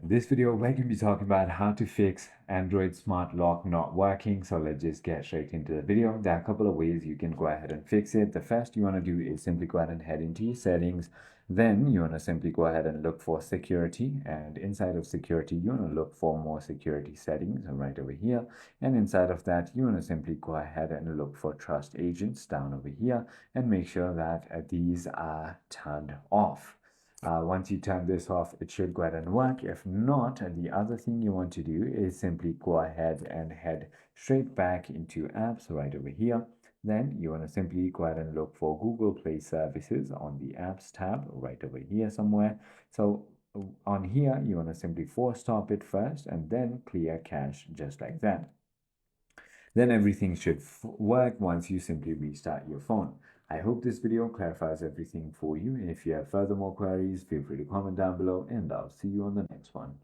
In this video, we're going to be talking about how to fix Android Smart Lock not working. So let's just get straight into the video. There are a couple of ways you can go ahead and fix it. The first you want to do is simply go ahead and head into your settings. Then you want to simply go ahead and look for security. And inside of security, you want to look for more security settings right over here. And inside of that, you want to simply go ahead and look for trust agents down over here and make sure that these are turned off. Once you turn this off, it should go ahead and work. If not, the other thing you want to do is simply go ahead and head straight back into apps right over here. Then you want to simply go ahead and look for Google Play Services on the apps tab right over here somewhere. So on here, you want to simply force stop it first and then clear cache just like that. Then everything should work once you simply restart your phone. I hope this video clarifies everything for you. If you have further more queries, feel free to comment down below and I'll see you on the next one.